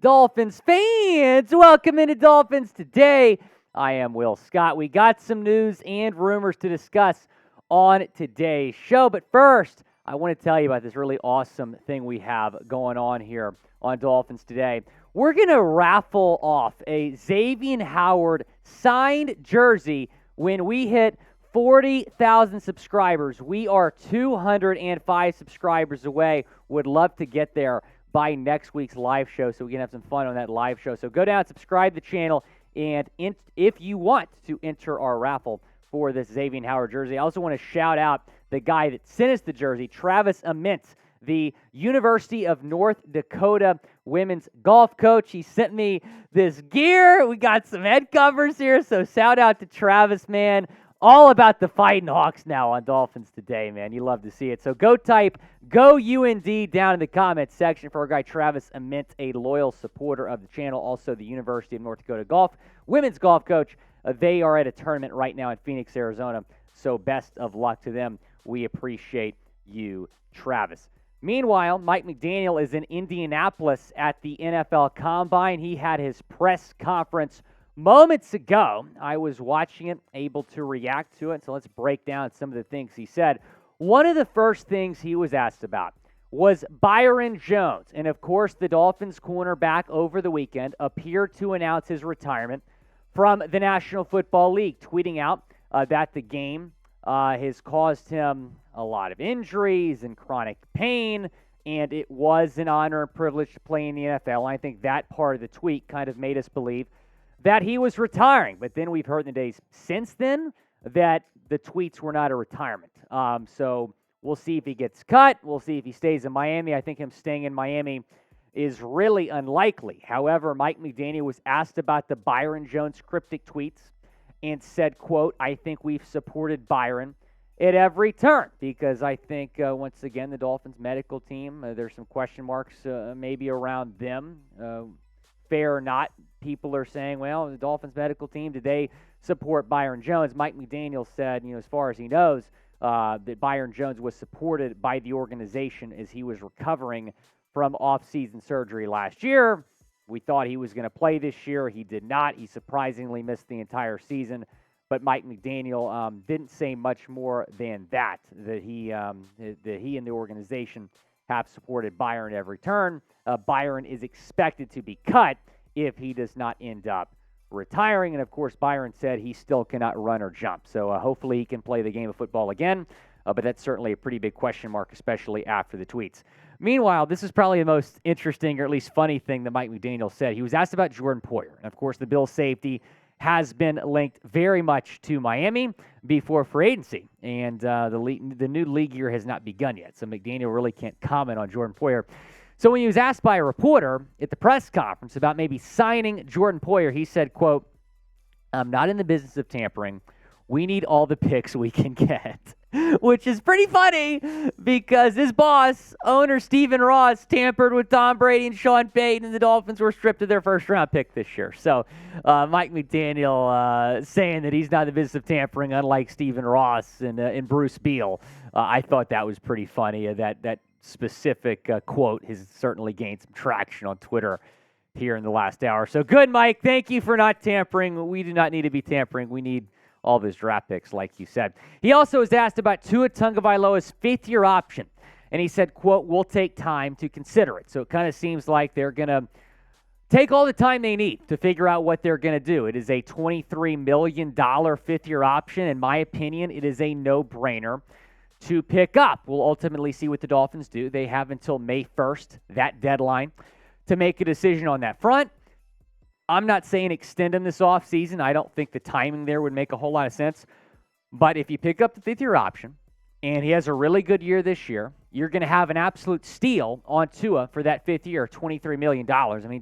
Dolphins fans, welcome into Dolphins Today. I am Will Scott. We got some news and rumors to discuss on today's show. But first, I want to tell you about this really awesome thing we have going on here on Dolphins Today. We're going to raffle off a Xavier Howard signed jersey when we hit 40,000 subscribers. We are 205 subscribers away. Would love to get there by next week's live show so we can have some fun on that live show. So go down, subscribe to the channel, and if you want to enter our raffle for this Xavier Howard jersey, I also want to shout out the guy that sent us the jersey, Travis Amintz, the University of North Dakota women's golf coach. He sent me this gear. We got some head covers here, so shout out to Travis, man. All about the Fighting Hawks now on Dolphins Today, man. You love to see it. So go type Go UND down in the comments section for our guy Travis Amintz, a loyal supporter of the channel. Also, the University of North Dakota golf, women's golf coach. They are at a tournament right now in Phoenix, Arizona. So best of luck to them. We appreciate you, Travis. Meanwhile, Mike McDaniel is in Indianapolis at the NFL Combine. He had his press conference moments ago. I was watching it, able to react to it, so let's break down some of the things he said. One of the first things he was asked about was Byron Jones, and of course the Dolphins cornerback over the weekend appeared to announce his retirement from the National Football League, tweeting out that the game has caused him a lot of injuries and chronic pain, and it was an honor and privilege to play in the NFL. And I think that part of the tweet kind of made us believe that he was retiring. But then we've heard in the days since then that the tweets were not a retirement. So we'll see if he gets cut. We'll see if he stays in Miami. I think him staying in Miami is really unlikely. However, Mike McDaniel was asked about the Byron Jones cryptic tweets and said, quote, "I think we've supported Byron at every turn," because I think, once again, the Dolphins medical team, there's some question marks maybe around them. Fair or not, people are saying, well, the Dolphins medical team, did they support Byron Jones? Mike McDaniel said, as far as he knows, that Byron Jones was supported by the organization as he was recovering from off-season surgery last year. We thought he was going to play this year. He did not. He surprisingly missed the entire season. But Mike McDaniel didn't say much more than that he and the organization have supported Byron at every turn. Byron is expected to be cut if he does not end up retiring. And, of course, Byron said he still cannot run or jump. So hopefully he can play the game of football again. But that's certainly a pretty big question mark, especially after the tweets. Meanwhile, this is probably the most interesting or at least funny thing that Mike McDaniel said. He was asked about Jordan Poyer. And, of course, the Bills safety has been linked very much to Miami before free agency. And the new league year has not begun yet. So McDaniel really can't comment on Jordan Poyer. So when he was asked by a reporter at the press conference about maybe signing Jordan Poyer, he said, quote, "I'm not in the business of tampering. We need all the picks we can get," which is pretty funny because his boss, owner Stephen Ross, tampered with Tom Brady and Sean Payton, and the Dolphins were stripped of their first-round pick this year. So Mike McDaniel saying that he's not in the business of tampering, unlike Stephen Ross and Bruce Beal. I thought that was pretty funny. That specific quote has certainly gained some traction on Twitter here in the last hour. So good, Mike. Thank you for not tampering. We do not need to be tampering. We need all of his draft picks, like you said. He also was asked about Tua Tagovailoa's fifth-year option, and he said, quote, "We'll take time to consider it." So it kind of seems like they're going to take all the time they need to figure out what they're going to do. It is a $23 million fifth-year option. In my opinion, it is a no-brainer to pick up. We'll ultimately see what the Dolphins do. They have until May 1st, that deadline, to make a decision on that front. I'm not saying extend him this offseason. I don't think the timing there would make a whole lot of sense. But if you pick up the fifth-year option and he has a really good year this year, you're going to have an absolute steal on Tua for that fifth year, $23 million. I mean,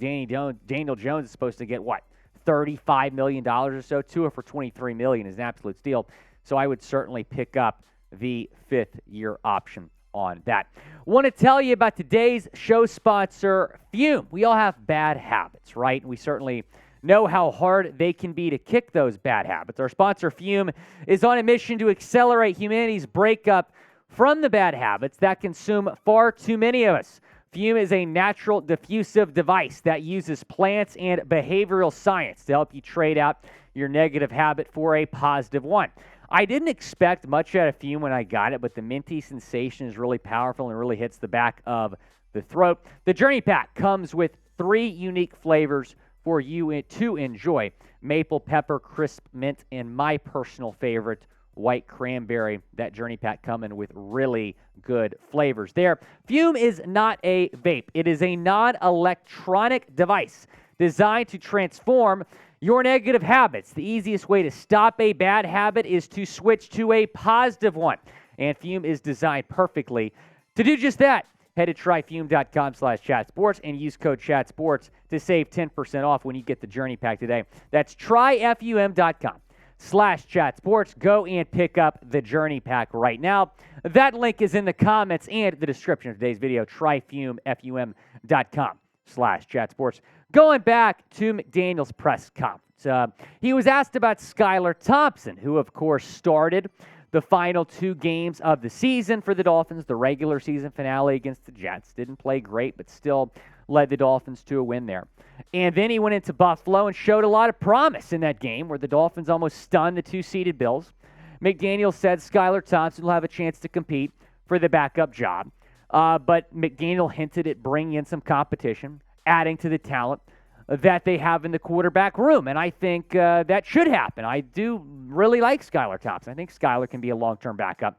Daniel Jones is supposed to get, what, $35 million or so? Tua for $23 million is an absolute steal. So I would certainly pick up the fifth-year option on that. Want to tell you about today's show sponsor, Fume. We all have bad habits, right? And we certainly know how hard they can be to kick those bad habits. Our sponsor, Fume, is on a mission to accelerate humanity's breakup from the bad habits that consume far too many of us. Fume is a natural diffusive device that uses plants and behavioral science to help you trade out your negative habit for a positive one. I didn't expect much out of Fume when I got it, but the minty sensation is really powerful and really hits the back of the throat. The Journey Pack comes with 3 unique flavors for you to enjoy: maple, pepper, crisp mint, and my personal favorite, white cranberry. That Journey Pack coming with really good flavors there. Fume is not a vape. It is a non-electronic device designed to transform your negative habits. The easiest way to stop a bad habit is to switch to a positive one. And Fume is designed perfectly to do just that. Head to tryfume.com/chatsports and use code chatsports to save 10% off when you get the Journey Pack today. That's tryfum.com/chatsports. Go and pick up the Journey Pack right now. That link is in the comments and the description of today's video. tryfum.com/chatsports. Going back to McDaniel's press conference, he was asked about Skylar Thompson, who, of course, started the final 2 games of the season for the Dolphins, the regular season finale against the Jets. Didn't play great, but still led the Dolphins to a win there. And then he went into Buffalo and showed a lot of promise in that game where the Dolphins almost stunned the 2-seeded Bills. McDaniel said Skylar Thompson will have a chance to compete for the backup job. But McDaniel hinted at bringing in some competition, adding to the talent that they have in the quarterback room. And I think that should happen. I do really like Skylar Thompson. I think Skylar can be a long-term backup.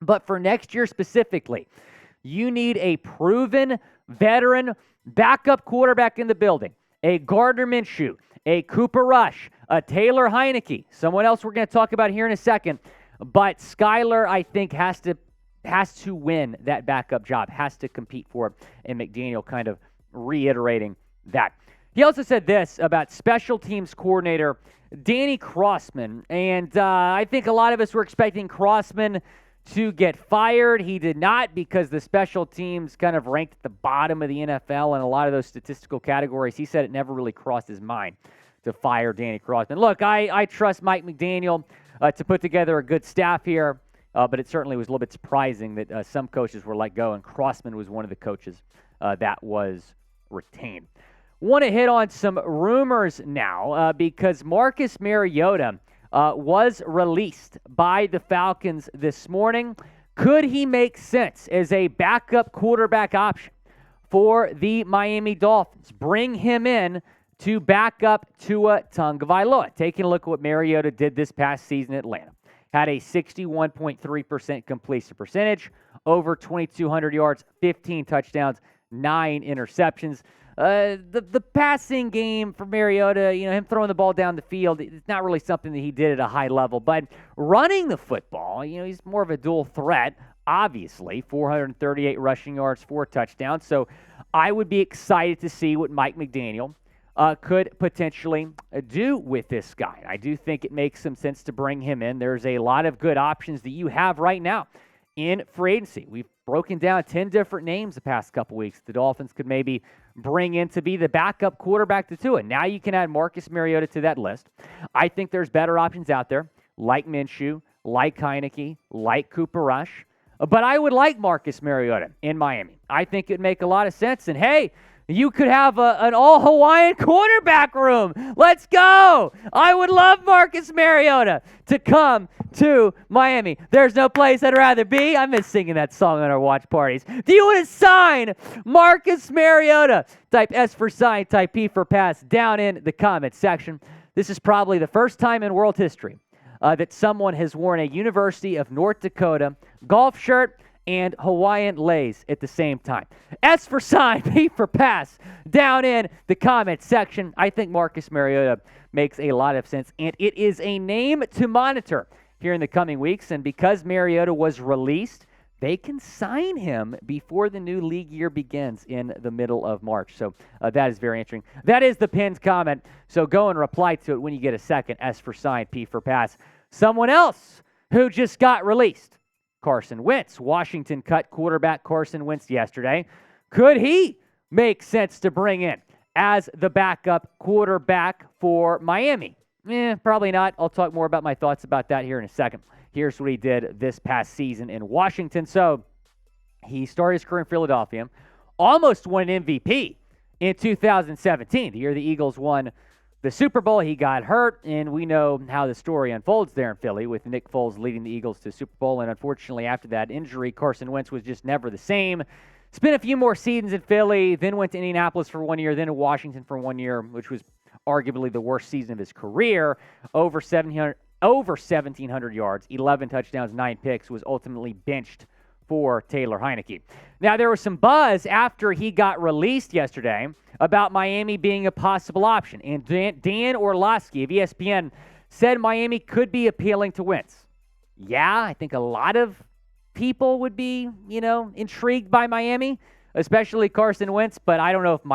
But for next year specifically, you need a proven veteran backup quarterback in the building. A Gardner Minshew, a Cooper Rush, a Taylor Heineke, someone else we're going to talk about here in a second. But Skylar, I think, has to win that backup job, has to compete for it, and McDaniel kind of reiterating that. He also said this about special teams coordinator Danny Crossman, and I think a lot of us were expecting Crossman to get fired. He did not, because the special teams kind of ranked at the bottom of the NFL in a lot of those statistical categories. He said it never really crossed his mind to fire Danny Crossman. Look, I trust Mike McDaniel to put together a good staff here, but it certainly was a little bit surprising that some coaches were let go, and Crossman was one of the coaches that was retained. Want to hit on some rumors now because Marcus Mariota was released by the Falcons this morning. Could he make sense as a backup quarterback option for the Miami Dolphins? Bring him in to back up Tua Tagovailoa. Taking a look at what Mariota did this past season in Atlanta. Had a 61.3% completion percentage, over 2,200 yards, 15 touchdowns, 9 interceptions. The passing game for Mariota, him throwing the ball down the field, it's not really something that he did at a high level. But running the football, he's more of a dual threat, obviously. 438 rushing yards, 4 touchdowns. So I would be excited to see what Mike McDaniel could potentially do with this guy. I do think it makes some sense to bring him in. There's a lot of good options that you have right now in free agency. We've broken down 10 different names the past couple weeks the Dolphins could maybe bring in to be the backup quarterback to Tua. Now you can add Marcus Mariota to that list. I think there's better options out there, like Minshew, like Heineke, like Cooper Rush. But I would like Marcus Mariota in Miami. I think it would make a lot of sense. And hey, you could have an all-Hawaiian quarterback room. Let's go. I would love Marcus Mariota to come to Miami. There's no place I'd rather be. I miss singing that song on our watch parties. Do you want to sign Marcus Mariota? Type S for sign, type P for pass down in the comments section. This is probably the first time in world history that someone has worn a University of North Dakota golf shirt and Hawaiian leis at the same time. S for sign, P for pass, down in the comment section. I think Marcus Mariota makes a lot of sense, and it is a name to monitor here in the coming weeks. And because Mariota was released, they can sign him before the new league year begins in the middle of March. So that is very interesting. That is the pinned comment, so go and reply to it when you get a second. S for sign, P for pass. Someone else who just got released, Carson Wentz. Washington cut quarterback Carson Wentz yesterday. Could he make sense to bring in as the backup quarterback for Miami? Probably not. I'll talk more about my thoughts about that here in a second. Here's what he did this past season in Washington. So he started his career in Philadelphia, almost won an MVP in 2017, the year the Eagles won the Super Bowl. He got hurt, and we know how the story unfolds there in Philly with Nick Foles leading the Eagles to the Super Bowl. And unfortunately, after that injury, Carson Wentz was just never the same. Spent a few more seasons in Philly, then went to Indianapolis for 1 year, then to Washington for 1 year, which was arguably the worst season of his career. Over 1,700 yards, 11 touchdowns, 9 picks, was ultimately benched for Taylor Heineke. Now, there was some buzz after he got released yesterday about Miami being a possible option. And Dan Orlovsky of ESPN said Miami could be appealing to Wentz. Yeah, I think a lot of people would be, intrigued by Miami, especially Carson Wentz, but I don't know if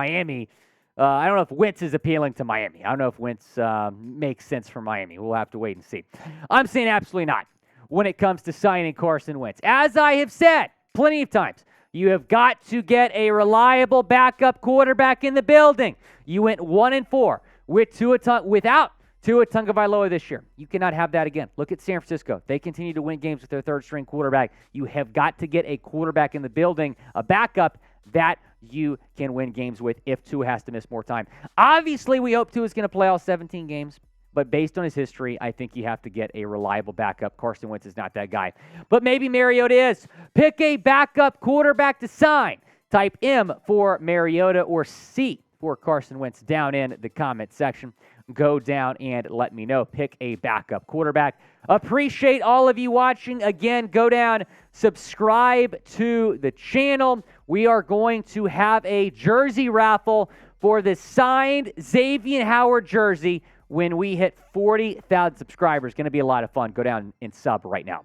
I don't know if Wentz is appealing to Miami. I don't know if Wentz makes sense for Miami. We'll have to wait and see. I'm saying absolutely not when it comes to signing Carson Wentz. As I have said plenty of times, you have got to get a reliable backup quarterback in the building. You went 1-4 without Tua Tagovailoa this year. You cannot have that again. Look at San Francisco. They continue to win games with their third-string quarterback. You have got to get a quarterback in the building, a backup that you can win games with if Tua has to miss more time. Obviously, we hope Tua is going to play all 17 games, but based on his history, I think you have to get a reliable backup. Carson Wentz is not that guy. But maybe Mariota is. Pick a backup quarterback to sign. Type M for Mariota or C for Carson Wentz down in the comment section. Go down and let me know. Pick a backup quarterback. Appreciate all of you watching. Again, go down, subscribe to the channel. We are going to have a jersey raffle for the signed Xavier Howard jersey when we hit 40,000 subscribers. Going to be a lot of fun. Go down and sub right now.